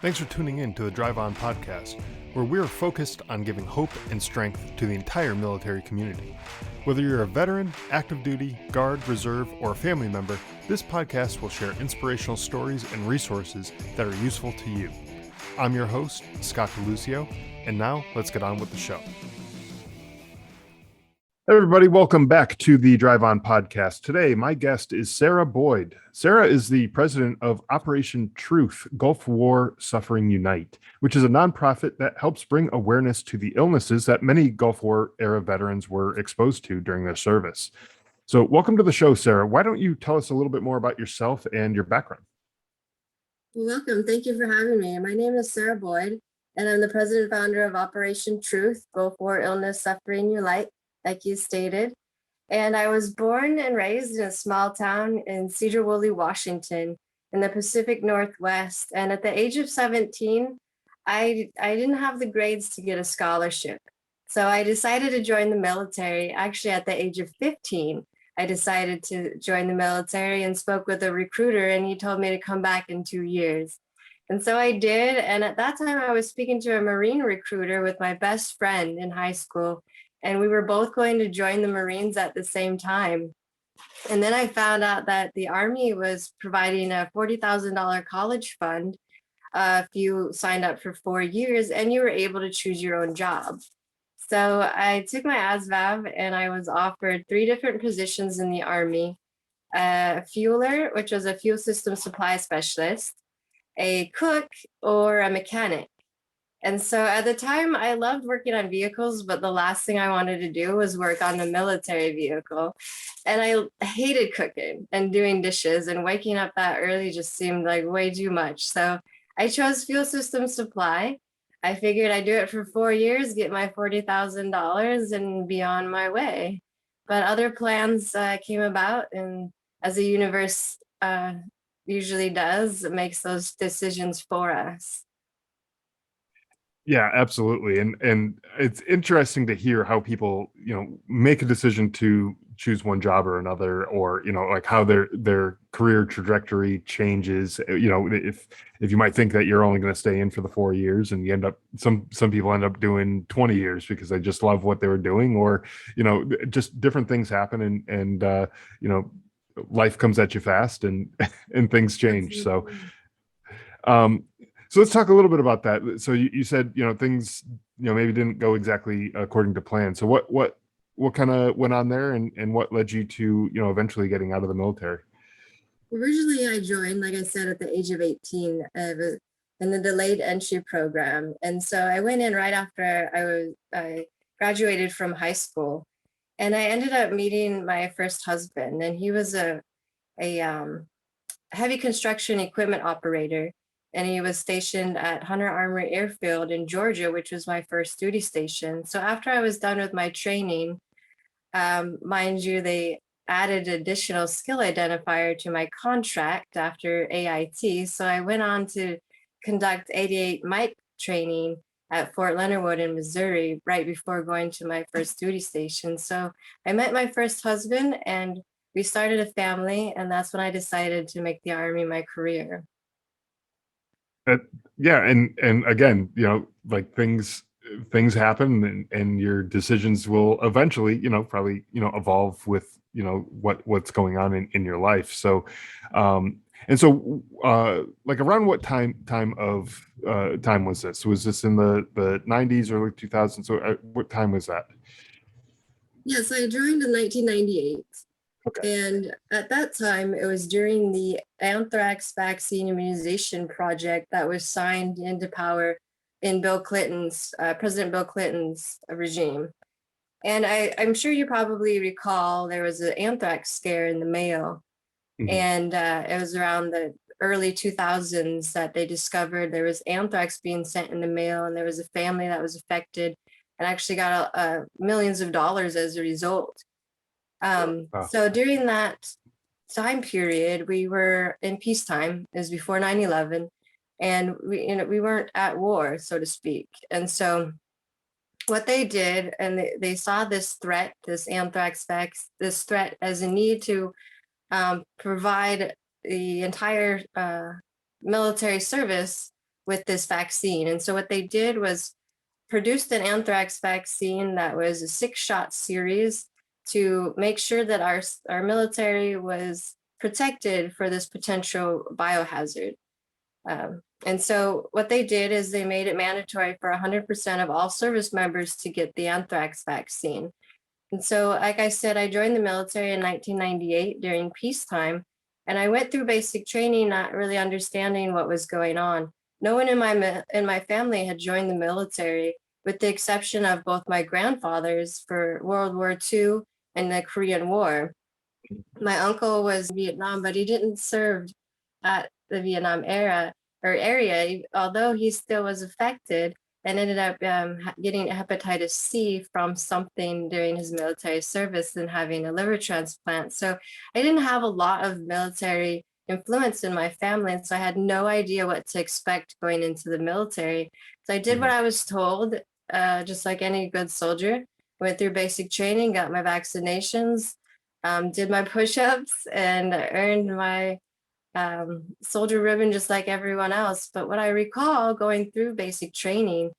Thanks for tuning in to the Drive On podcast, where we're focused on giving hope and strength to the entire military community. Whether you're a veteran, active duty, guard, reserve, or a family member, this podcast will share inspirational stories and resources that are useful to you. I'm your host, Scott DeLucio, and now let's get on with the show. Everybody, welcome back to the Drive On podcast. Today, my guest is Sara Boyd. Sara is the president of Operation Truth, Gulf War Suffering Unite, which is a nonprofit that helps bring awareness to the illnesses that many Gulf War era veterans were exposed to during their service. So welcome to the show, Sara. Why don't you tell us a little bit more about yourself and your background? Welcome. Thank you for having me. My name is Sara Boyd, and I'm the president and founder of Operation Truth, Go4 Illness Suffering Unite, like you stated. And I was born and raised in a small town in Cedar Woolley, Washington, in the Pacific Northwest. And at the age of 17, I didn't have the grades to get a scholarship. So I decided to join the military. Actually, at the age of 15, I decided to join the military and spoke with a recruiter, and he told me to come back in 2 years. And so I did. And at that time, I was speaking to a Marine recruiter with my best friend in high school. And we were both going to join the Marines at the same time. And then I found out that the Army was providing a $40,000 college fund if you signed up for 4 years, and you were able to choose your own job. So I took my ASVAB and I was offered 3 different positions in the Army: a fueler, which was a fuel system supply specialist, a cook, or a mechanic. And so at the time, I loved working on vehicles, but the last thing I wanted to do was work on a military vehicle. And I hated cooking and doing dishes, and waking up that early just seemed like way too much. So I chose fuel system supply. I figured I'd do it for 4 years, get my $40,000 and be on my way. But other plans came about, and as the universe usually does, it makes those decisions for us. Yeah, absolutely. And it's interesting to hear how people, make a decision to choose one job or another, or, like how their career trajectory changes. If you might think that you're only going to stay in for the 4 years, and you end up, some people end up doing 20 years because they just love what they were doing, or, just different things happen, and life comes at you fast, and and things change. So so let's talk a little bit about that. So you said, things, maybe didn't go exactly according to plan. So what kind of went on there, and what led you to, eventually getting out of the military? Originally, I joined, like I said, at the age of 18 in the delayed entry program. And so I went in right after I graduated from high school. And I ended up meeting my first husband, and he was a heavy construction equipment operator. And he was stationed at Hunter Armory Airfield in Georgia, which was my first duty station. So after I was done with my training, mind you, they added additional skill identifier to my contract after AIT. So I went on to conduct 88 mic training at Fort Leonard Wood in Missouri right before going to my first duty station. So I met my first husband, and we started a family, and that's when I decided to make the Army my career. Yeah, and again, like things happen, and your decisions will eventually, probably, evolve with, what's going on in your life. So and so like around what time was this? Was this in the 90s, early 2000s? So what time was that? Yes, I joined in 1998. Okay. And at that time, it was during the Anthrax vaccine immunization project that was signed into power in President Bill Clinton's regime. And I'm sure you probably recall there was an anthrax scare in the mail. Mhm. And it was around the early 2000s that they discovered there was anthrax being sent in the mail, and there was a family that was affected and actually got millions of dollars as a result. Wow. So during that time period, we were in peacetime. It was before 9/11, and we weren't at war, so to speak. And so what they did, and they saw this threat, this this threat as a need to provide the entire military service with this vaccine. And so what they did was produced an anthrax vaccine that was a 6-shot series to make sure that our military was protected for this potential biohazard. And so what they did is they made it mandatory for 100% of all service members to get the anthrax vaccine. And so, like I said, I joined the military in 1998 during peacetime, and I went through basic training, not really understanding what was going on. No one in my family had joined the military, with the exception of both my grandfathers for World War II and the Korean War. My uncle was in Vietnam, but he didn't serve at the Vietnam area, although he still was affected and ended up getting hepatitis C from something during his military service and having a liver transplant. So I didn't have a lot of military influence in my family, and so I had no idea what to expect going into the military. So I did what I was told, just like any good soldier. Went through basic training, got my vaccinations, did my push-ups, and earned my soldier ribbon just like everyone else. But what I recall going through basic training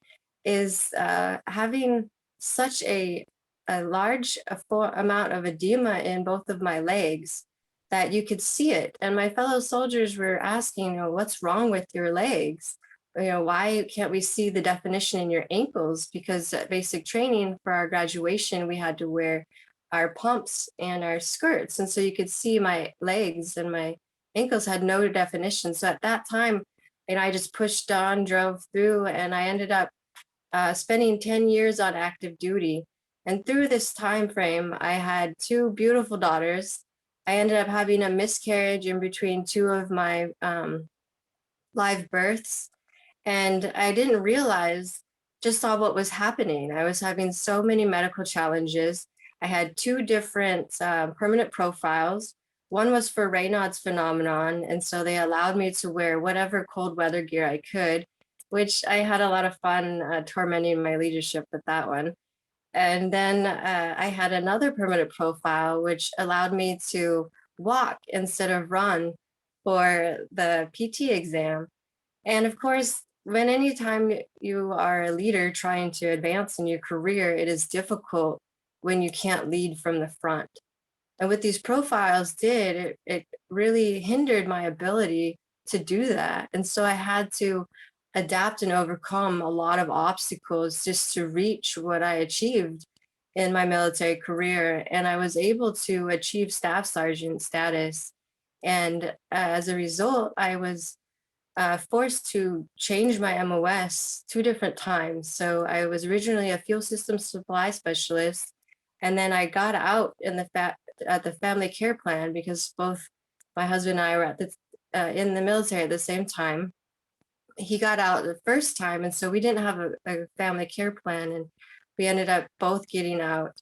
is having such a large amount of edema in both of my legs that you could see it. And my fellow soldiers were asking, what's wrong with your legs? Why can't we see the definition in your ankles? Because at basic training for our graduation, we had to wear our pumps and our skirts. And so you could see my legs and my ankles had no definition. So at that time, I just pushed on, drove through, and I ended up spending 10 years on active duty. And through this time frame, I had 2 beautiful daughters. I ended up having a miscarriage in between 2 of my live births. And I didn't realize just all what was happening. I was having so many medical challenges. I had 2 different permanent profiles. One was for Raynaud's phenomenon, and so they allowed me to wear whatever cold weather gear I could, which I had a lot of fun tormenting my leadership with that one. And then I had another permanent profile, which allowed me to walk instead of run for the PT exam. And of course, when anytime you are a leader trying to advance in your career, it is difficult when you can't lead from the front. And what these profiles did, it really hindered my ability to do that. And so I had to adapt and overcome a lot of obstacles just to reach what I achieved in my military career. And I was able to achieve staff sergeant status. And as a result, I was forced to change my MOS 2 different times. So I was originally a fuel systems supply specialist, and then I got out at the family care plan because both my husband and I were in the military at the same time. He got out the first time, and so we didn't have a family care plan, and we ended up both getting out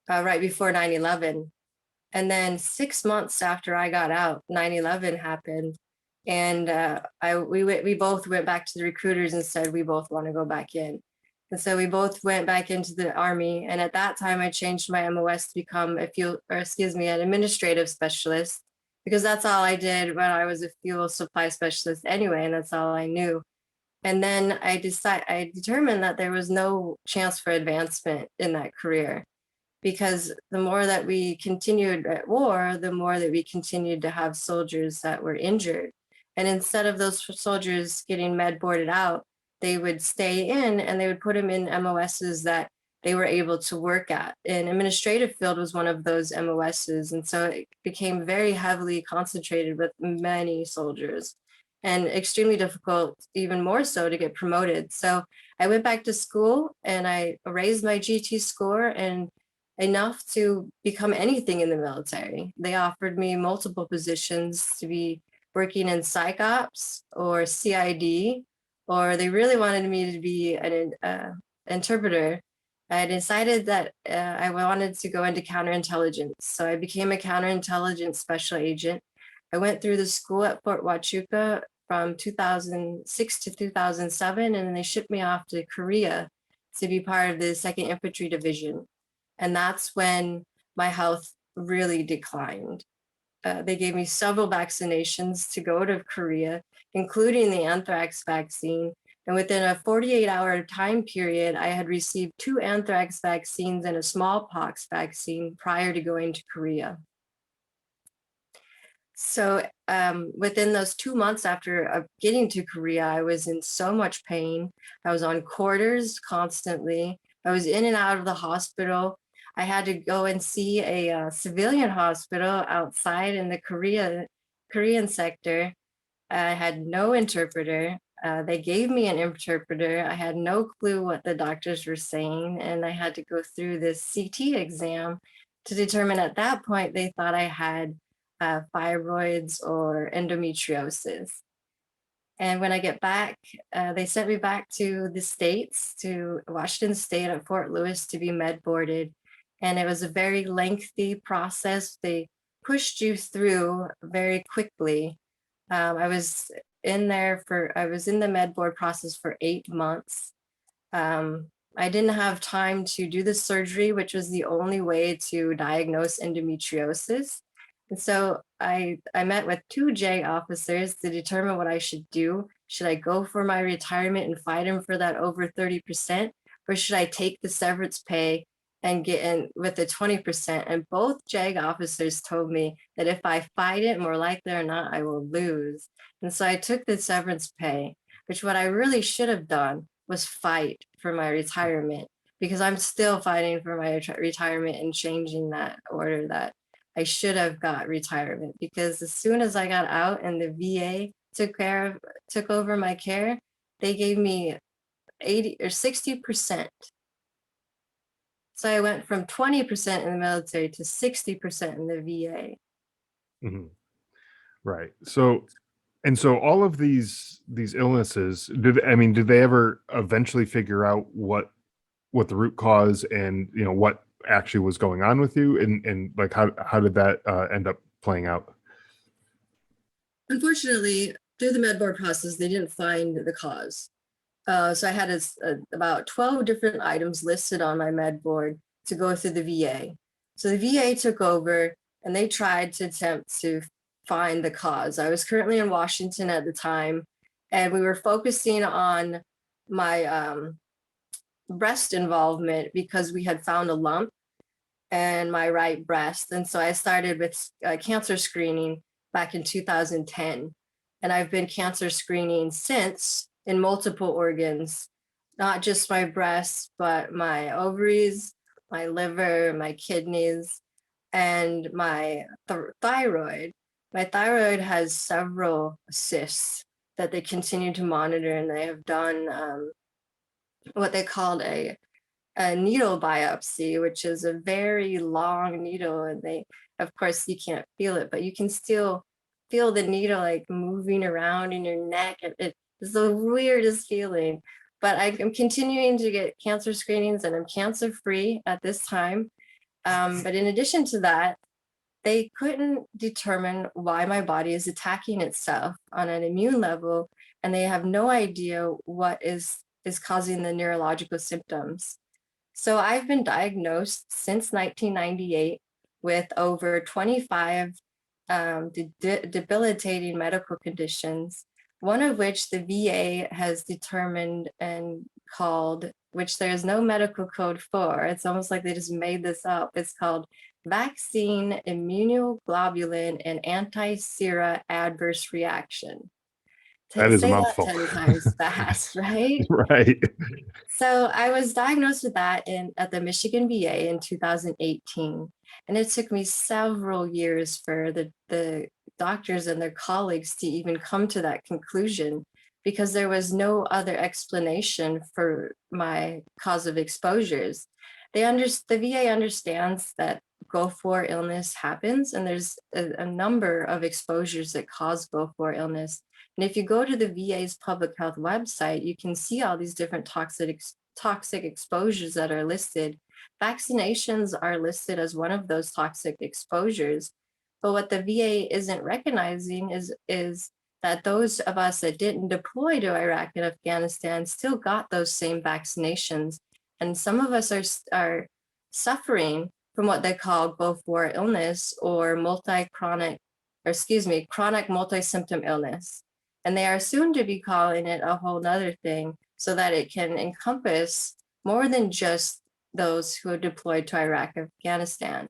right before 9/11. And then 6 months after I got out, 9/11 happened. And we both went back to the recruiters and said, we both want to go back in. And so we both went back into the Army. And at that time, I changed my MOS to become an administrative specialist, because that's all I did when I was a fuel supply specialist anyway. And that's all I knew. And then I determined that there was no chance for advancement in that career, because the more that we continued at war, the more that we continued to have soldiers that were injured. And instead of those soldiers getting med boarded out, they would stay in and they would put them in MOSs that they were able to work at. And administrative field was one of those MOSs. And so it became very heavily concentrated with many soldiers and extremely difficult, even more so, to get promoted. So I went back to school and I raised my GT score and enough to become anything in the military. They offered me multiple positions to be working in psych ops or CID, or they really wanted me to be an interpreter. I decided that I wanted to go into counterintelligence. So I became a counterintelligence special agent. I went through the school at Fort Huachuca from 2006 to 2007, and then they shipped me off to Korea to be part of the 2nd Infantry Division. And that's when my health really declined. they gave me several vaccinations to go to Korea, including the anthrax vaccine. And within a 48-hour time period, I had received 2 anthrax vaccines and a smallpox vaccine prior to going to Korea. So within those 2 months after getting to Korea, I was in so much pain. I was on quarters constantly. I was in and out of the hospital. I had to go and see a civilian hospital outside in the Korean sector. I had no interpreter. They gave me an interpreter. I had no clue what the doctors were saying, and I had to go through this CT exam to determine. At that point, they thought I had fibroids or endometriosis. And when I get back, they sent me back to the States, to Washington State at Fort Lewis to be med boarded. And it was a very lengthy process. They pushed you through very quickly. I was in the med board process for 8 months. I didn't have time to do the surgery, which was the only way to diagnose endometriosis. And so I met with 2 JAG officers to determine what I should do. Should I go for my retirement and fight them for that over 30%? Or should I take the severance pay and get in with the 20%? And both JAG officers told me that if I fight it, more likely or not, I will lose. And so I took the severance pay, which what I really should have done was fight for my retirement, because I'm still fighting for my retirement and changing that order. That I should have got retirement, because as soon as I got out and the VA took over my care, they gave me 80 or 60%. So I went from 20% in the military to 60% in the VA. Mhm. Right. So all of these illnesses, did they ever eventually figure out what the root cause and what actually was going on with you, and like how did that end up playing out? Unfortunately, through the med board process, they didn't find the cause. So I had about 12 different items listed on my med board to go through the VA. So the VA took over and they tried to attempt to find the cause. I was currently in Washington at the time, and we were focusing on my breast involvement because we had found a lump in my right breast. And so I started with cancer screening back in 2010. And I've been cancer screening since in multiple organs, not just my breast, but my ovaries, my liver, my kidneys, and my thyroid. My thyroid has several cysts that they continue to monitor, and they have done what they called a needle biopsy, which is a very long needle. And they, of course, you can't feel it, but you can still feel the needle like moving around in your neck. It's the weirdest feeling. But I'm continuing to get cancer screenings, and I'm cancer free at this time. But in addition to that, they couldn't determine why my body is attacking itself on an immune level, and they have no idea what is causing the neurological symptoms. So I've been diagnosed since 1998 with over 25 debilitating medical conditions, one of which the VA has determined and called, which there's no medical code for. It's almost like they just made this up. It's called vaccine immunoglobulin and anti-sera adverse reaction. That is a Say that mouthful. 10 times fast, right? Right. So I was diagnosed with that at the Michigan VA in 2018. And it took me several years for the doctors and their colleagues to even come to that conclusion, because there was no other explanation for my cause of exposures. The VA understands that Go4 illness happens, and there's a number of exposures that cause Go4 illness. And if you go to the VA's public health website, you can see all these different toxic exposures that are listed. Vaccinations are listed as one of those toxic exposures. But what the VA isn't recognizing is that those of us that didn't deploy to Iraq and Afghanistan still got those same vaccinations. And some of us are suffering from what they call Go4 illness, or multi-chronic chronic multi-symptom illness. And they are soon to be calling it a whole nother thing so that it can encompass more than just those who are deployed to Iraq and Afghanistan,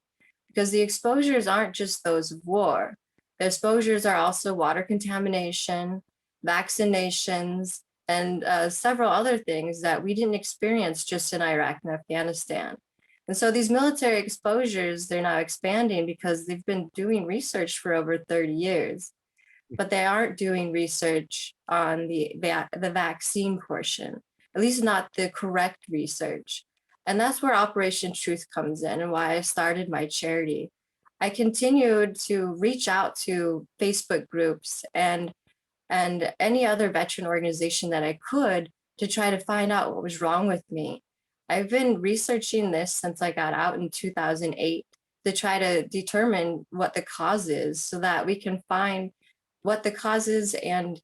because the exposures aren't just those of war. The exposures are also water contamination, vaccinations, and several other things that we didn't experience just in Iraq and Afghanistan. And so these military exposures, they're now expanding because they've been doing research for over 30 years, but they aren't doing research on the vaccine portion, at least not the correct research. And that's where Operation Truth comes in and why I started my charity. I continued to reach out to Facebook groups and any other veteran organization that I could to try to find out what was wrong with me. I've been researching this since I got out in 2008 to try to determine what the cause is so that we can find what the cause is and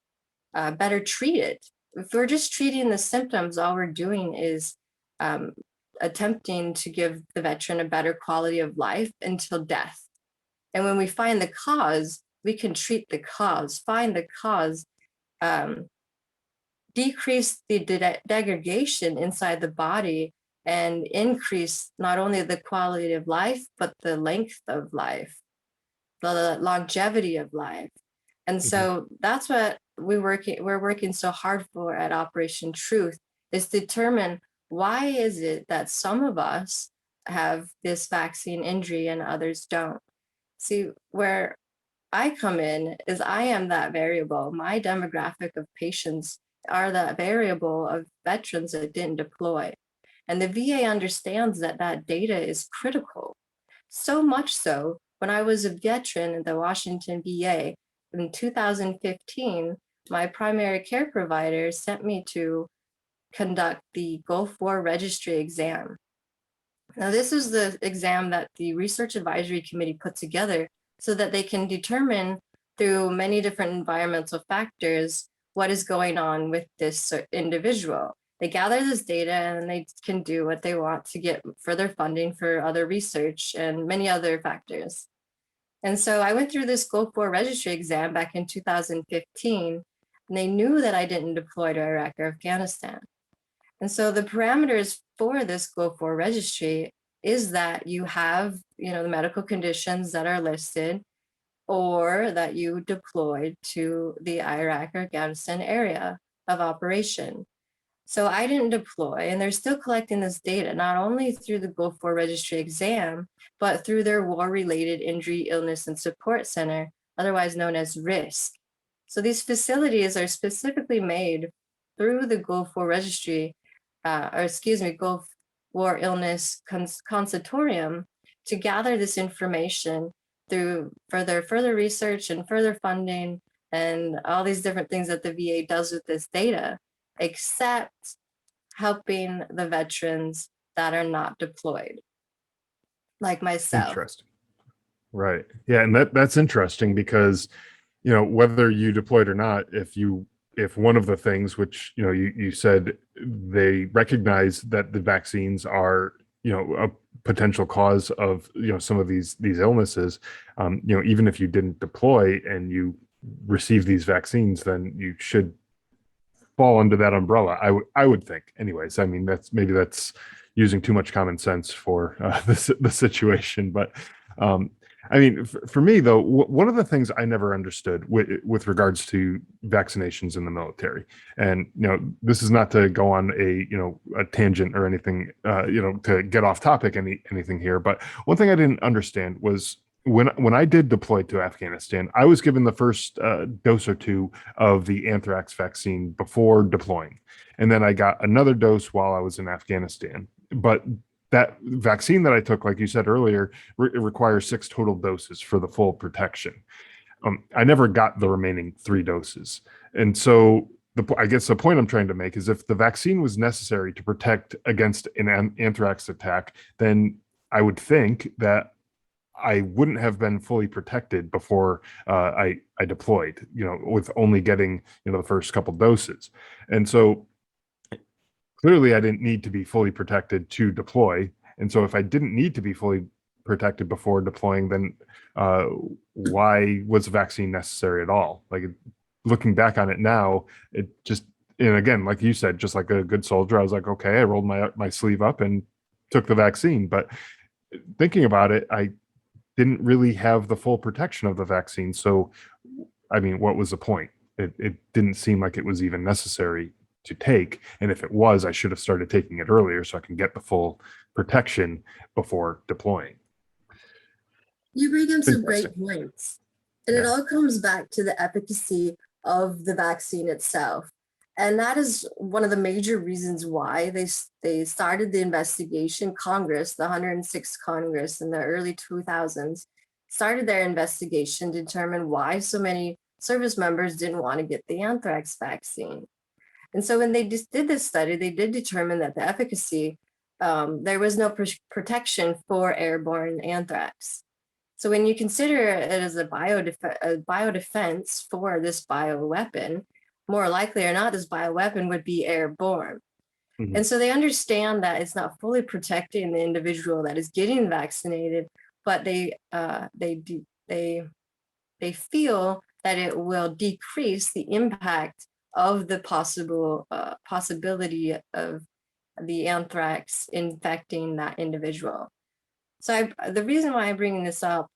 better treat it. If we're just treating the symptoms, all we're doing is attempting to give the veteran a better quality of life until death. And when we find the cause, we can treat the cause, find the cause, decrease the degradation inside the body, and increase not only the quality of life, but the length of life, the longevity of life. And so that's what we're working so hard for at Operation Truth, is determine why is it that some of us have this vaccine injury and others don't. See, where I come in is I am that variable. My demographic of patients are that variable of veterans that didn't deploy. And the VA understands that that data is critical. So much so, when I was a veteran in the Washington VA in 2015, my primary care provider sent me to conduct the Go4 Registry Exam. Now, this is the exam that the Research Advisory Committee put together so that they can determine through many different environmental factors what is going on with this individual. They gather this data and they can do what they want to get further funding for other research and many other factors. And so I went through this Go4 Registry Exam back in 2015, and they knew that I didn't deploy to Iraq or Afghanistan. And so the parameters for this Go4 registry is that you have, the medical conditions that are listed, or that you deployed to the Iraq or Afghanistan area of operation. So I didn't deploy, and they're still collecting this data, not only through the Go4 registry exam, but through their War-Related Injury, Illness, and Support Center, otherwise known as RISC. So these facilities are specifically made through the Go4 registry, Go4 Illness Consultorium, to gather this information through further research and further funding and all these different things that the VA does with this data, except helping the veterans that are not deployed, like myself. Interesting. Right. Yeah. And that's interesting because, whether you deployed or not, if one of the things which, you said they recognize that the vaccines are, a potential cause of, some of these illnesses, even if you didn't deploy and you receive these vaccines, then you should fall under that umbrella. I would think anyways. I mean, that's using too much common sense for the situation, but I mean, for me though, one of the things I never understood with regards to vaccinations in the military, and this is not to go on a tangent or anything, to get off topic anything here, but one thing I didn't understand was when I did deploy to Afghanistan, I was given the first dose or two of the anthrax vaccine before deploying, and then I got another dose while I was in Afghanistan. But that vaccine that I took, like you said earlier, it requires 6 total doses for the full protection. I never got the remaining 3 doses. And so I guess the point I'm trying to make is if the vaccine was necessary to protect against an anthrax attack, then I would think that I wouldn't have been fully protected before I deployed, with only getting, the first couple doses. And so clearly I didn't need to be fully protected to deploy. And so if I didn't need to be fully protected before deploying, then uh, why was a vaccine necessary at all? Like, looking back on it now, it just, and again, like you said, just like a good soldier, I was like, okay, I rolled my sleeve up and took the vaccine. But thinking about it, I didn't really have the full protection of the vaccine. So, I mean, what was the point? It didn't seem like it was even necessary to take. And if it was, I should have started taking it earlier so I can get the full protection before deploying. You bring up some Interesting. great points. And it Yeah. all comes back to the efficacy of the vaccine itself. And that is one of the major reasons why they started the investigation. Congress, the 106th Congress in the early 2000s, started their investigation to determine why so many service members didn't want to get the anthrax vaccine. And so when they just did this study, they did determine that the efficacy, there was no protection for airborne anthrax. So when you consider it as a biodefense for this bioweapon, more likely or not, this bioweapon would be airborne. Mhm. And so they understand that it's not fully protecting the individual that is getting vaccinated, but they feel that it will decrease the impact of the possibility of the anthrax infecting that individual. So the reason why I'm bringing this up,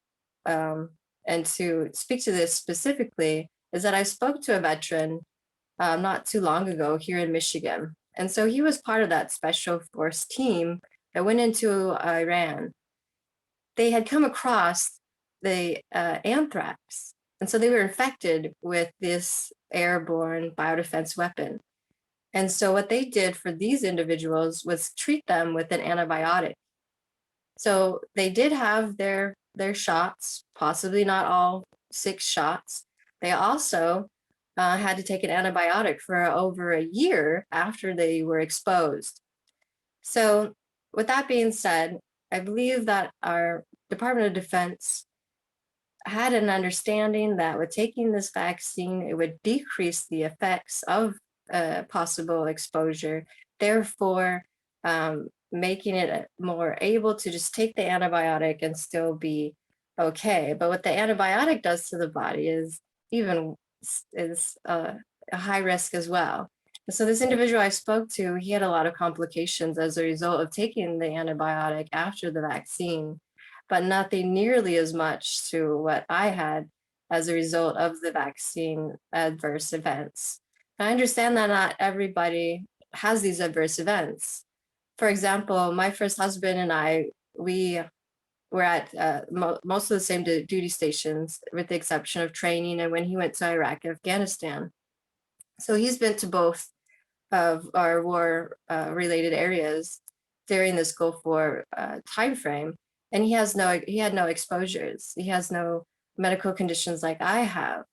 um, and to speak to this specifically, is that I spoke to a veteran not too long ago here in Michigan. And so he was part of that special force team that went into Iran. They had come across the anthrax. And so they were infected with this airborne biodefense weapon. And so what they did for these individuals was treat them with an antibiotic. So they did have their shots, possibly not all 6 shots. They also had to take an antibiotic for over a year after they were exposed. So with that being said, I believe that our Department of Defense had an understanding that with taking this vaccine, it would decrease the effects of possible exposure, therefore making it more able to just take the antibiotic and still be okay. But what the antibiotic does to the body is even is a high risk as well. And so this individual I spoke to, he had a lot of complications as a result of taking the antibiotic after the vaccine, but nothing nearly as much to what I had as a result of the vaccine adverse events. I understand that not everybody has these adverse events. For example, my first husband and I, we were at most of the same duty stations, with the exception of training and when he went to Iraq and Afghanistan. So he's been to both of our war related areas during this Go4 time frame, and he had no exposures. He has no medical conditions like I have.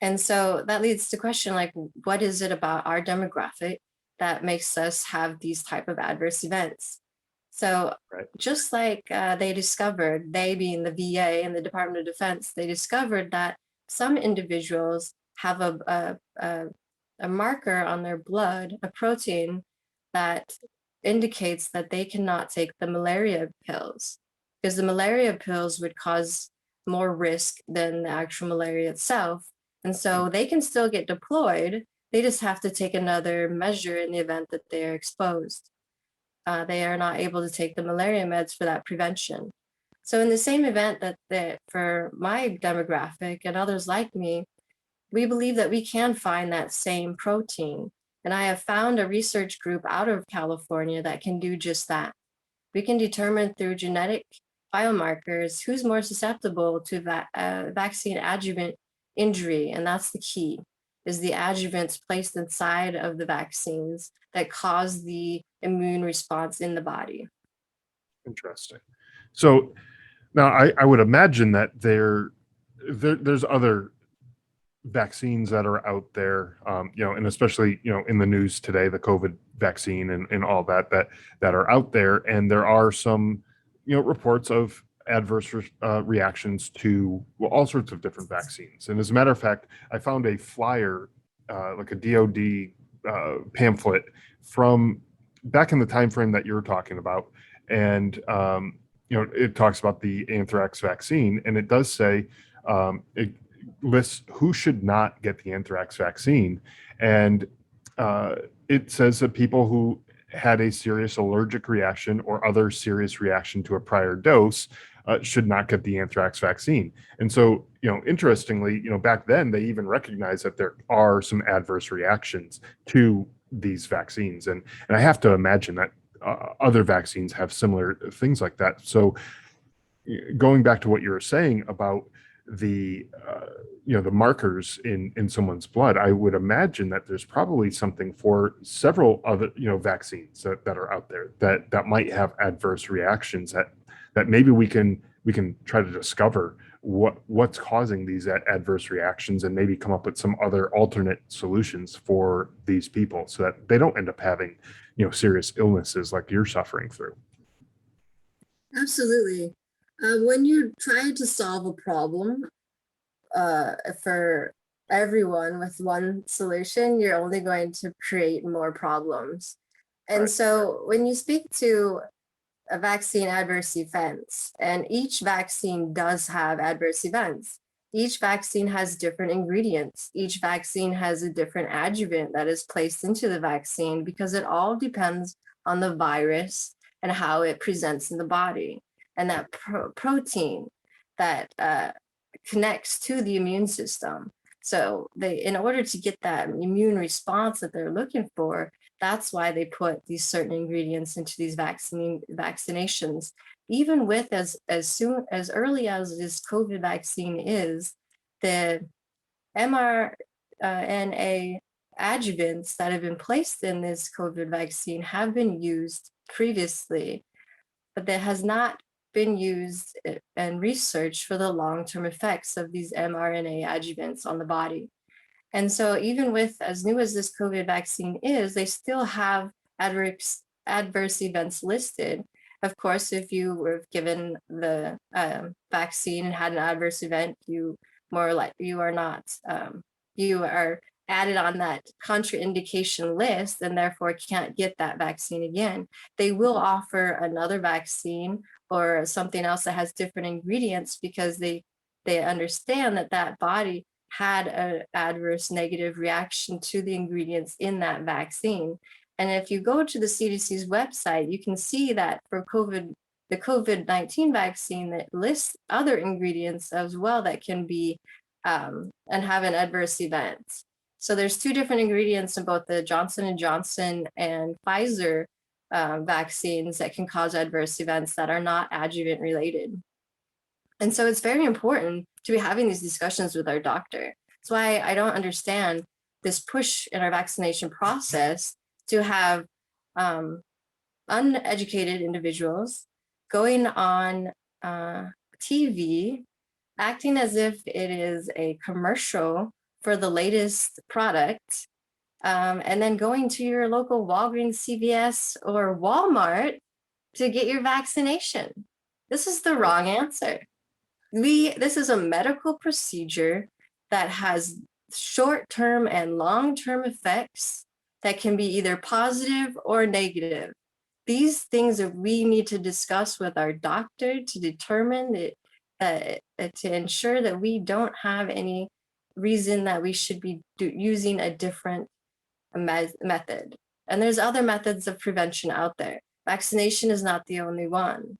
And so that leads to question, like, what is it about our demographic that makes us have these type of adverse events? So Right. just like they discovered, they being the VA and the Department of Defense, they discovered that some individuals have a marker on their blood, a protein that indicates that they cannot take the malaria pills, because the malaria pills would cause more risk than the actual malaria itself. And so they can still get deployed. They just have to take another measure in the event that they're exposed. They are not able to take the malaria meds for that prevention. So in the same event that for my demographic and others like me, we believe that we can find that same protein. And I have found a research group out of California that can do just that. We can determine through genetic biomarkers who's more susceptible to vaccine adjuvant injury. And that's the key, is the adjuvants placed inside of the vaccines that cause the immune response in the body. Interesting. So now I would imagine that there's other vaccines that are out there, and especially, in the news today, the COVID vaccine and all that are out there. And there are some, reports of adverse reactions to, well, all sorts of different vaccines. And as a matter of fact, I found a flyer, like a DoD pamphlet from back in the time frame that you're talking about. And it talks about the anthrax vaccine, and it does say it lists who should not get the anthrax vaccine, and uh, it says that people who had a serious allergic reaction or other serious reaction to a prior dose should not get the anthrax vaccine. And so, interestingly, back then they even recognized that there are some adverse reactions to these vaccines, and I have to imagine that other vaccines have similar things like that. So, going back to what you were saying about the the markers in someone's blood, I would imagine that there's probably something for several other vaccines that are out there that might have adverse reactions that maybe we can try to discover what's causing these adverse reactions, and maybe come up with some other alternate solutions for these people so that they don't end up having serious illnesses like you're suffering through. Absolutely. When you try to solve a problem for everyone with one solution, you're only going to create more problems. And Right. so when you speak to a vaccine adverse events, and each vaccine does have adverse events. Each vaccine has different ingredients. Each vaccine has a different adjuvant that is placed into the vaccine because it all depends on the virus and how it presents in the body. And that protein that connects to the immune system. So in order to get that immune response that they're looking for, that's why they put these certain ingredients into these vaccinations. Even with as early as this COVID vaccine is, the mRNA adjuvants that have been placed in this COVID vaccine have been used previously, but that has not been used and researched for the long-term effects of these mRNA adjuvants on the body. And so even with as new as this COVID vaccine is, they still have adverse events listed. Of course, if you were given the vaccine and had an adverse event, you are not, you are added on that contraindication list and therefore can't get that vaccine again. They will offer another vaccine or something else that has different ingredients because they understand that that body had an adverse negative reaction to the ingredients in that vaccine. And if you go to the CDC's website, you can see that for the COVID-19 vaccine that lists other ingredients as well that can be and have an adverse event. So there's two different ingredients in both the Johnson & Johnson and Pfizer vaccines that can cause adverse events that are not adjuvant related. And so it's very important to be having these discussions with our doctor. That's why I don't understand this push in our vaccination process to have uneducated individuals going on TV, acting as if it is a commercial for the latest product, and then going to your local Walgreens, CVS, or Walmart to get your vaccination. This is the wrong answer. This is a medical procedure that has short-term and long-term effects that can be either positive or negative. These things that we need to discuss with our doctor to determine that, to ensure that we don't have any reason that we should be using a different method. And there's other methods of prevention out there. Vaccination is not the only one.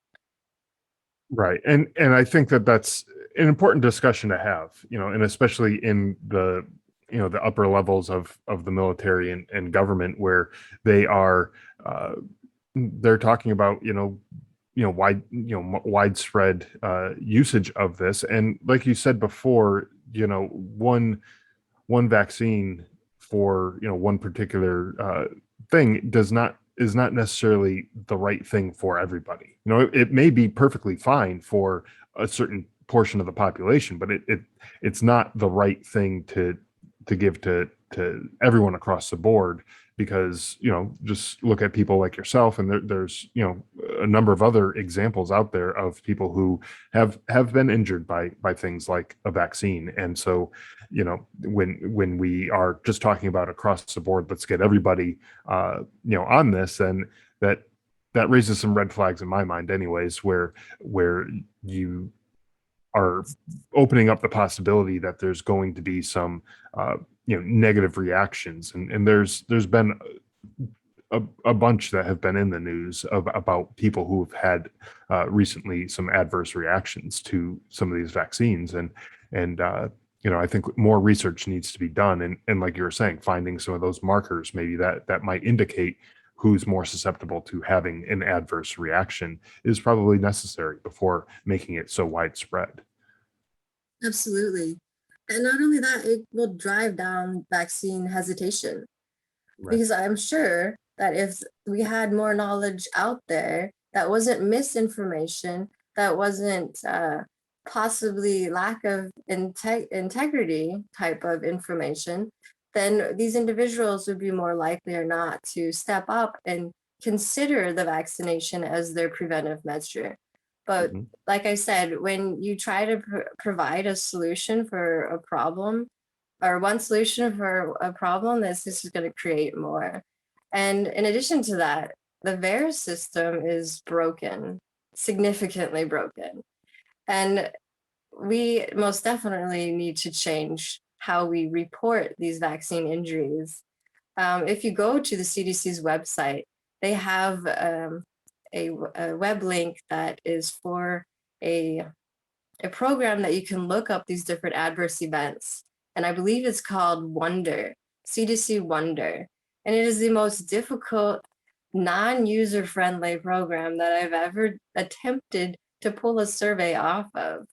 Right. And I think that that's an important discussion to have, and especially in the the upper levels of the military and government, where they are they're talking about widespread usage of this. And like you said before, one vaccine for one particular thing is not necessarily the right thing for everybody. It may be perfectly fine for a certain portion of the population, but it's not the right thing to give to everyone across the board, because just look at people like yourself, and there's a number of other examples out there of people who have been injured by things like a vaccine. And so when we are just talking about across the board, let's get everybody on this, and that that raises some red flags in my mind anyways, where you are opening up the possibility that there's going to be some negative reactions, and there's been a bunch that have been in the news about people who have had recently some adverse reactions to some of these vaccines, and I think more research needs to be done, and like you were saying, finding some of those markers maybe that might indicate who's more susceptible to having an adverse reaction is probably necessary before making it so widespread. Absolutely. And not only that, it will drive down vaccine hesitation. Right. Because I'm sure that if we had more knowledge out there that wasn't misinformation, that wasn't possibly lack of integrity type of information, then these individuals would be more likely or not to step up and consider the vaccination as their preventive measure. But Mhm. like I said, when you try to provide a solution for a problem, or one solution for a problem, this is going to create more. And in addition to that, the VAERS system is broken, significantly broken. And we most definitely need to change how we report these vaccine injuries. If you go to the CDC's website, they have a web link that is for a a program that you can look up these different adverse events. And I believe it's called Wonder, CDC Wonder. And it is the most difficult, non-user friendly program that I've ever attempted to pull a survey off of.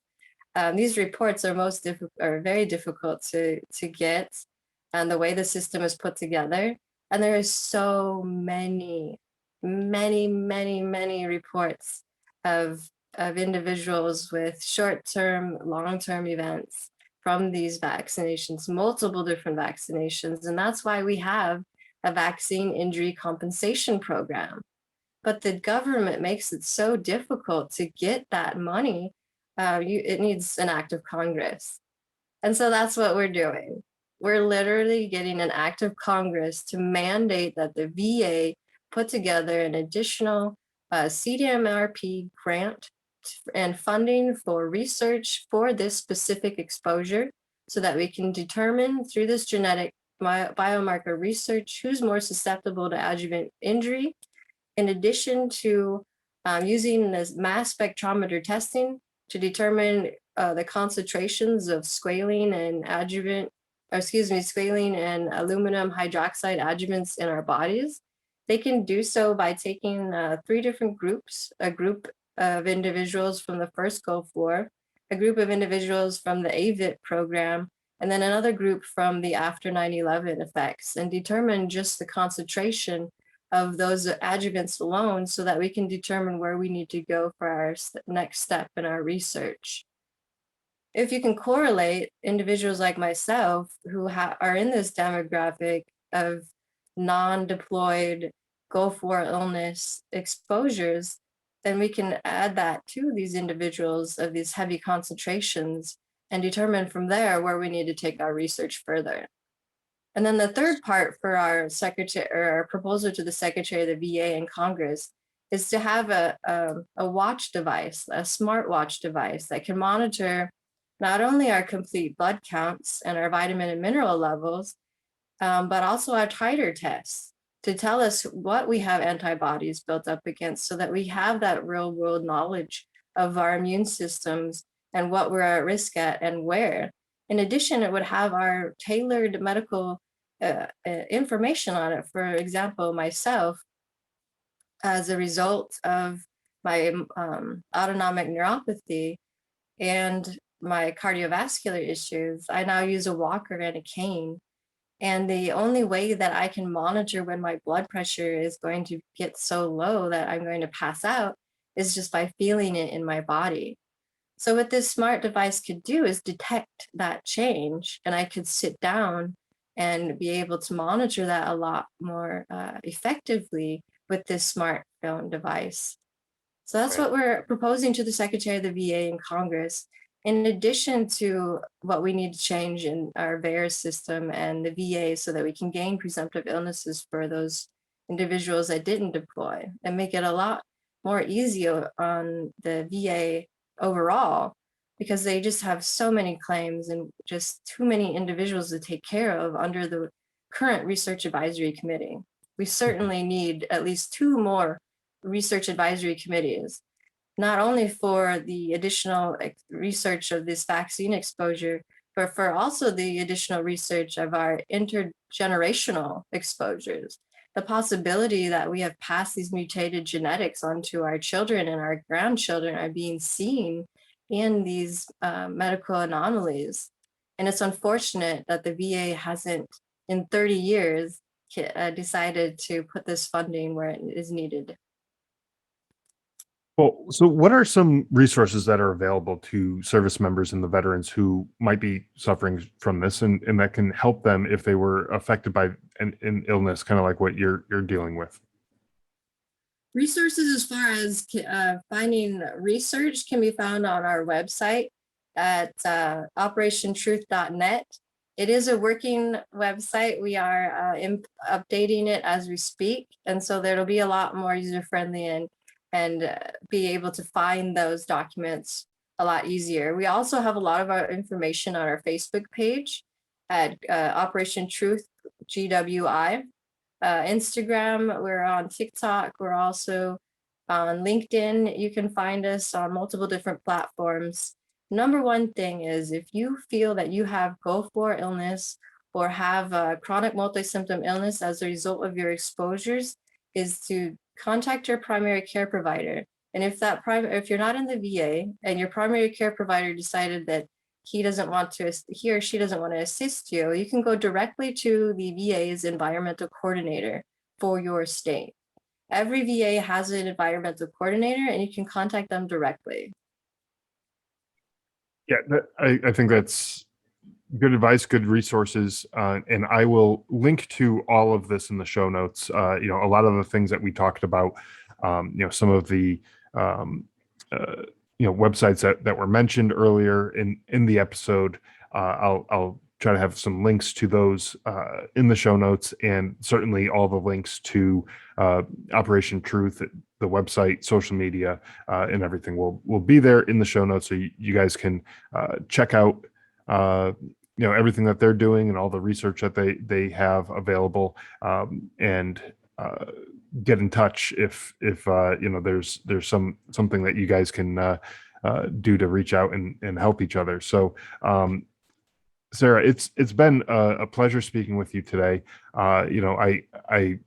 These reports are very difficult to get, and the way the system is put together. And there is so many reports of individuals with short-term, long-term events from these vaccinations, multiple different vaccinations. And that's why we have a vaccine injury compensation program. But the government makes it so difficult to get that money. It needs an act of Congress. And so that's what we're doing. We're literally getting an act of Congress to mandate that the VA put together an additional CDMRP grant and funding for research for this specific exposure so that we can determine through this genetic biomarker research who's more susceptible to adjuvant injury, in addition to using this mass spectrometer testing to determine the concentrations of squalene and squalene and aluminum hydroxide adjuvants in our bodies. They can do so by taking 3 different groups, a group of individuals from the first Go4, a group of individuals from the AVIT program, and then another group from the after 9/11 effects, and determine just the concentration of those adjuvants alone so that we can determine where we need to go for our next step in our research. If you can correlate individuals like myself who are in this demographic of non-deployed Go4 illness exposures, then we can add that to these individuals of these heavy concentrations and determine from there where we need to take our research further. And then the third part for our secretary or our proposal to the Secretary of the VA and Congress is to have a watch device, a smart watch device that can monitor not only our complete blood counts and our vitamin and mineral levels, but also our titer tests to tell us what we have antibodies built up against so that we have that real world knowledge of our immune systems and what we're at risk at and where. In addition, it would have our tailored medical information on it. For example, myself, as a result of my autonomic neuropathy and my cardiovascular issues, I now use a walker and a cane. And the only way that I can monitor when my blood pressure is going to get so low that I'm going to pass out is just by feeling it in my body. So what this smart device could do is detect that change, and I could sit down and be able to monitor that a lot more effectively with this smartphone device. So that's Right. what we're proposing to the Secretary of the VA and Congress. In addition to what we need to change in our VAERS system and the VA so that we can gain presumptive illnesses for those individuals that didn't deploy and make it a lot more easier on the VA overall, because they just have so many claims and just too many individuals to take care of under the current research advisory committee. We certainly need at least 2 more research advisory committees, not only for the additional research of this vaccine exposure, but for also the additional research of our intergenerational exposures. The possibility that we have passed these mutated genetics onto our children and our grandchildren are being seen in these medical anomalies. And it's unfortunate that the VA hasn't, in 30 years, decided to put this funding where it is needed. Well, so what are some resources that are available to service members and the veterans who might be suffering from this, and that can help them if they were affected by an illness, kind of like what you're dealing with? Resources as far as finding research can be found on our website at operationtruth.net. It is a working website. We are updating it as we speak. And so there'll be a lot more user-friendly and be able to find those documents a lot easier. We also have a lot of our information on our Facebook page at Operation Truth GWI. Instagram, we're on TikTok, we're also on LinkedIn. You can find us on multiple different platforms. Number one thing is, if you feel that you have Go4 illness or have a chronic multi-symptom illness as a result of your exposures, is to contact your primary care provider. And if you're not in the VA and your primary care provider decided that he or she doesn't want to assist you, you can go directly to the VA's environmental coordinator for your state. Every VA has an environmental coordinator and you can contact them directly. Yeah, I think that's good advice, good resources, and I will link to all of this in the show notes. A lot of the things that we talked about, some of the websites that were mentioned earlier in the episode. I'll try to have some links to those in the show notes, and certainly all the links to Operation Truth, the website, social media, and everything will be there in the show notes, so you guys can check out everything that they're doing and all the research that they have available, and get in touch if there's something that you guys can do to reach out and help each other. So Sarah, it's been a pleasure speaking with you today. I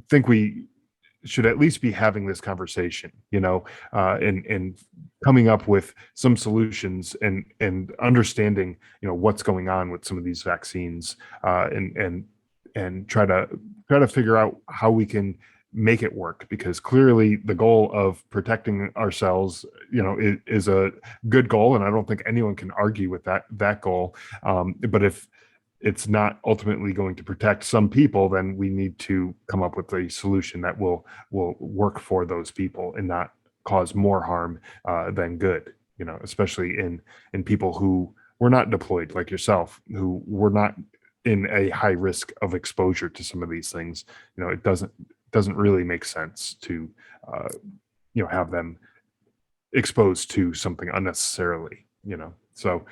think we should at least be having this conversation, and coming up with some solutions and understanding, what's going on with some of these vaccines, and try to figure out how we can make it work, because clearly the goal of protecting ourselves, is a good goal, and I don't think anyone can argue with that goal. But if it's not ultimately going to protect some people, then we need to come up with a solution that will work for those people and not cause more harm than good, especially in people who were not deployed like yourself, who were not in a high risk of exposure to some of these things. It doesn't really make sense to have them exposed to something unnecessarily. So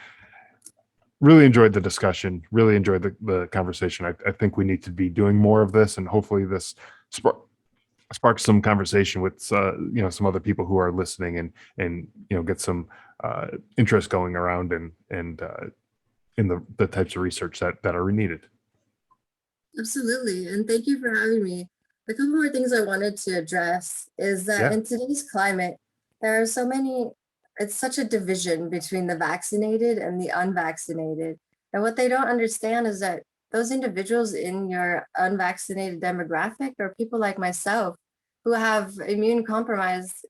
really enjoyed the discussion, really enjoyed the conversation. I think we need to be doing more of this, and hopefully this sparks some conversation with some other people who are listening, and get some interest going around and in the types of research that are needed. Absolutely. And thank you for having me. A couple more things I wanted to address is that in today's climate, there are it's such a division between the vaccinated and the unvaccinated. And what they don't understand is that those individuals in your unvaccinated demographic are people like myself who have immune compromised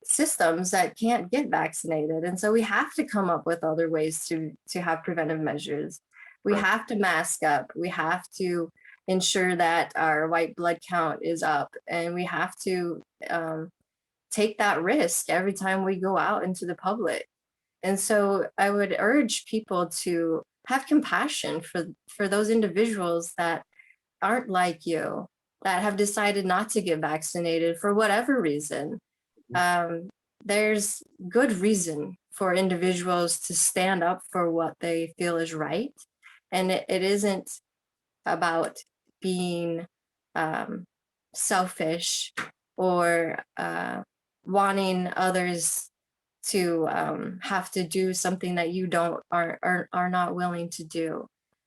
systems that can't get vaccinated. And so we have to come up with other ways to have preventive measures. We have to mask up. We have to ensure that our white blood count is up, and we have to take that risk every time we go out into the public. And so I would urge people to have compassion for those individuals that aren't like you. that have decided not to get vaccinated for whatever reason. There's good reason for individuals to stand up for what they feel is right. And it isn't about being selfish or wanting others to have to do something that you don't are not willing to do.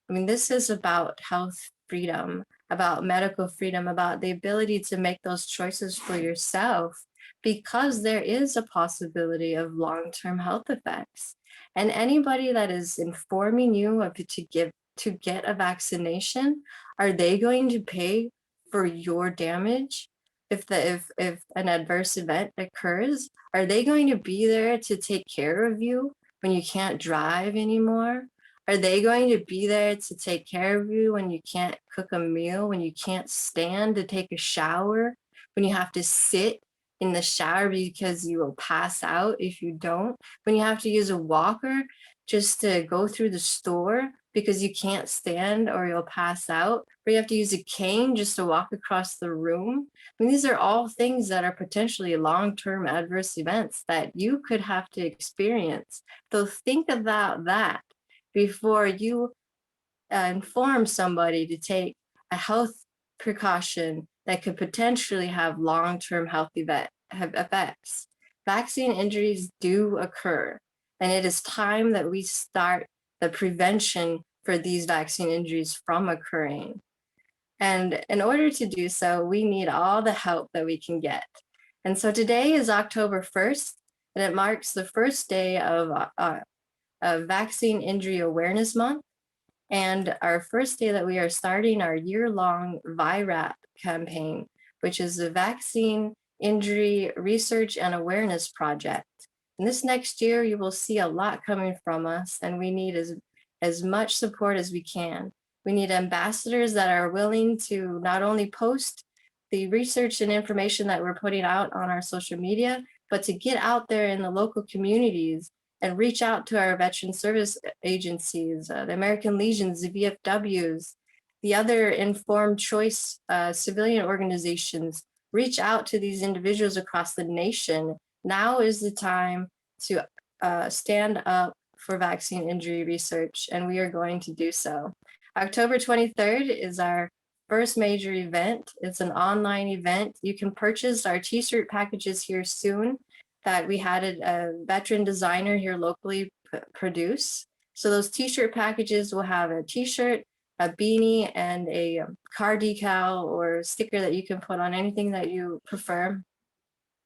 I mean, this is about health freedom, about medical freedom, about the ability to make those choices for yourself, because there is a possibility of long-term health effects. And anybody that is informing you of to get a vaccination, are they going to pay for your damage if an adverse event occurs? Are they going to be there to take care of you when you can't drive anymore? Are they going to be there to take care of you when you can't cook a meal, when you can't stand to take a shower, when you have to sit in the shower because you will pass out if you don't, when you have to use a walker just to go through the store because you can't stand or you'll pass out, or you have to use a cane just to walk across the room? I mean, these are all things that are potentially long-term adverse events that you could have to experience. So think about that before you inform somebody to take a health precaution that could potentially have long-term health effects. Vaccine injuries do occur, and it is time that we start the prevention for these vaccine injuries from occurring. And in order to do so, we need all the help that we can get. And so today is October 1st, and it marks the first day of Vaccine Injury Awareness Month, and our first day that we are starting our year-long VIRAP campaign, which is the Vaccine Injury Research and Awareness Project. And this next year, you will see a lot coming from us, and we need as much support as we can. We need ambassadors that are willing to not only post the research and information that we're putting out on our social media, but to get out there in the local communities and reach out to our veteran service agencies, the American Legions, the VFWs, the other informed choice civilian organizations. Reach out to these individuals across the nation. Now is the time to stand up for vaccine injury research, and we are going to do so. October 23rd is our first major event. It's an online event. You can purchase our t-shirt packages here soon that we had a veteran designer here locally produce. So those t-shirt packages will have a t-shirt, a beanie, and a car decal or sticker that you can put on anything that you prefer.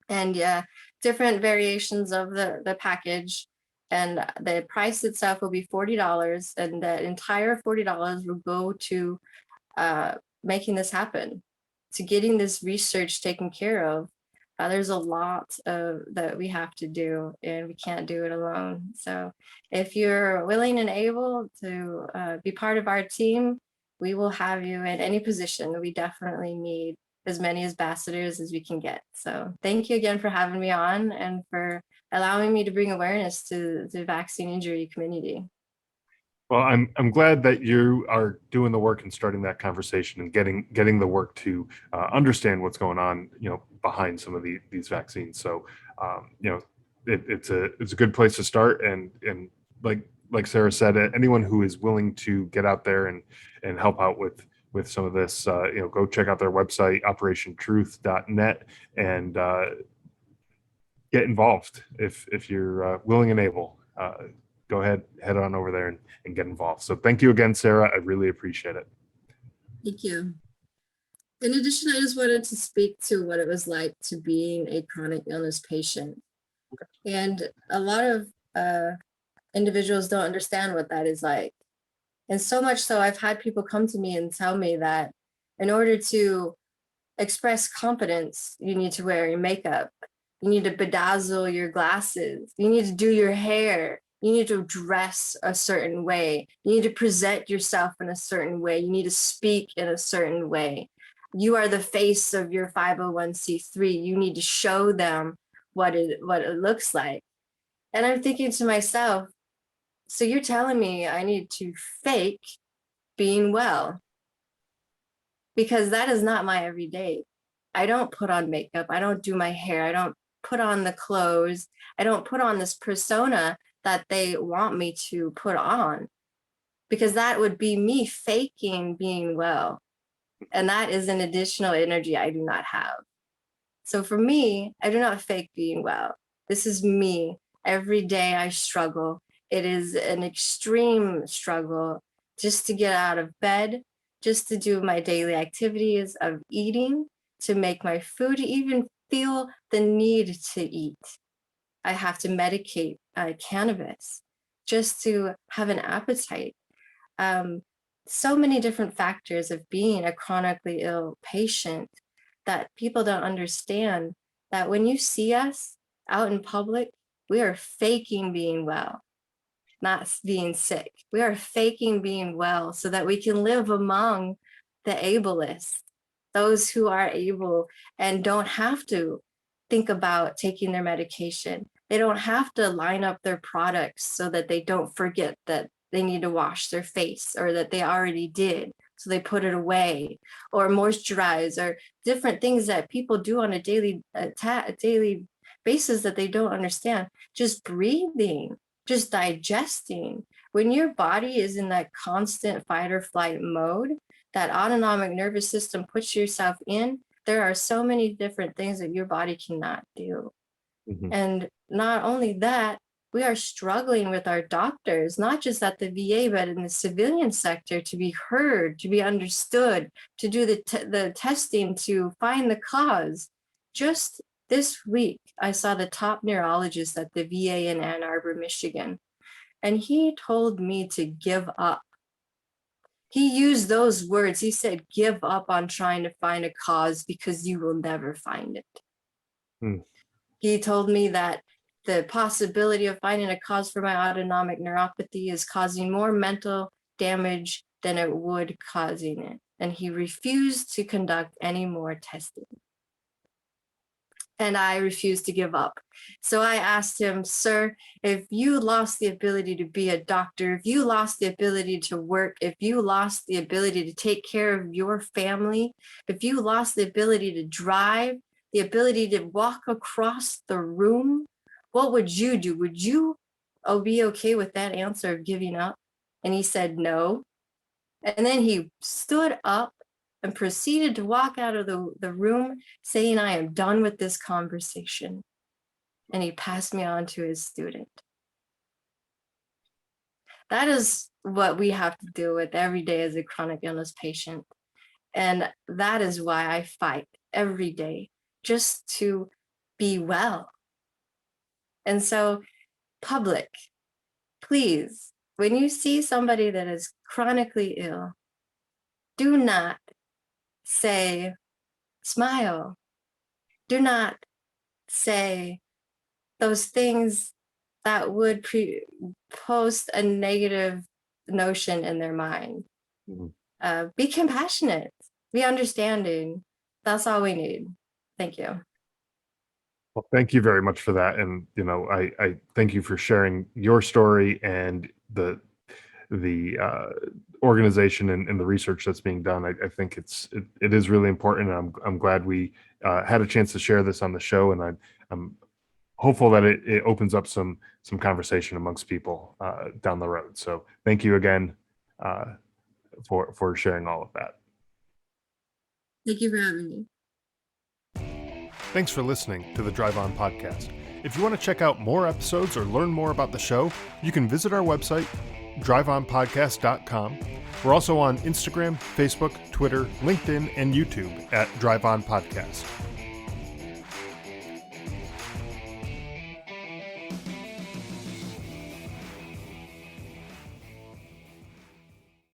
And yeah, different variations of the package. And the price itself will be $40, and the entire $40 will go to making this happen, to getting this research taken care of. There's a lot that we have to do, and we can't do it alone. So if you're willing and able to be part of our team, we will have you in any position. We definitely need as many ambassadors as we can get. So thank you again for having me on and for allowing me to bring awareness to the vaccine injury community. Well, I'm glad that you are doing the work and starting that conversation and getting the work to understand what's going on, behind some of these vaccines. So, it's a good place to start. And like Sara said, anyone who is willing to get out there and help out with some of this, go check out their website, operationtruth.net, and get involved if you're willing and able. Go ahead, head on over there and get involved. So thank you again, Sara. I really appreciate it. Thank you. In addition, I just wanted to speak to what it was like to being a chronic illness patient. Okay. And a lot of individuals don't understand what that is like. And so much so, I've had people come to me and tell me that in order to express confidence, you need to wear your makeup, you need to bedazzle your glasses, you need to do your hair, you need to dress a certain way, you need to present yourself in a certain way, you need to speak in a certain way. You are the face of your 501c3. You need to show them what it looks like. And I'm thinking to myself, so you're telling me I need to fake being well? because that is not my everyday. I don't put on makeup. I don't do my hair. I don't put on the clothes. I don't put on this persona that they want me to put on, because that would be me faking being well. And that is an additional energy I do not have. So for me, I do not fake being well. This is me. Every day I struggle. It is an extreme struggle just to get out of bed, just to do my daily activities of eating, to make my food, to even feel the need to eat. I have to medicate cannabis just to have an appetite. Um, so many different factors of being a chronically ill patient that people don't understand, that when you see us out in public, we are faking being well, not being sick. We are faking being well so that we can live among the ableist, those who are able and don't have to think about taking their medication. They don't have to line up their products so that they don't forget that they need to wash their face, or that they already did, so they put it away, or moisturize, or different things that people do on a daily basis that they don't understand. Just breathing, just digesting. When your body is in that constant fight or flight mode, that autonomic nervous system puts yourself in, there are so many different things that your body cannot do. Mhm. And not only that, we are struggling with our doctors, not just at the VA, but in the civilian sector, to be heard, to be understood, to do the testing to find the cause. Just this week, I saw the top neurologist at the VA in Ann Arbor, Michigan, and he told me to give up. He used those words. He said, give up on trying to find a cause because you will never find it. Mm. He told me that the possibility of finding a cause for my autonomic neuropathy is causing more mental damage than it would causing it. And he refused to conduct any more testing. And I refused to give up. So I asked him, sir, if you lost the ability to be a doctor, if you lost the ability to work, if you lost the ability to take care of your family, if you lost the ability to drive, the ability to walk across the room, what would you do? Would you be okay with that answer of giving up? And he said, no. And then he stood up and proceeded to walk out of the room saying, I am done with this conversation. And he passed me on to his student. That is what we have to deal with every day as a chronic illness patient. And that is why I fight every day, just to be well. And so, public, please, when you see somebody that is chronically ill, do not say, smile. Do not say those things that would post a negative notion in their mind. Mhm. Be compassionate, be understanding. That's all we need. Thank you. Well, thank you very much for that. And, I thank you for sharing your story and the organization and the research that's being done. I think it is really important. And I'm glad we had a chance to share this on the show. And I'm hopeful that it opens up some conversation amongst people down the road. So thank you again for sharing all of that. Thank you for having me. Thanks for listening to the Drive On Podcast. If you want to check out more episodes or learn more about the show, you can visit our website, driveonpodcast.com. We're also on Instagram, Facebook, Twitter, LinkedIn, and YouTube at Drive On Podcast.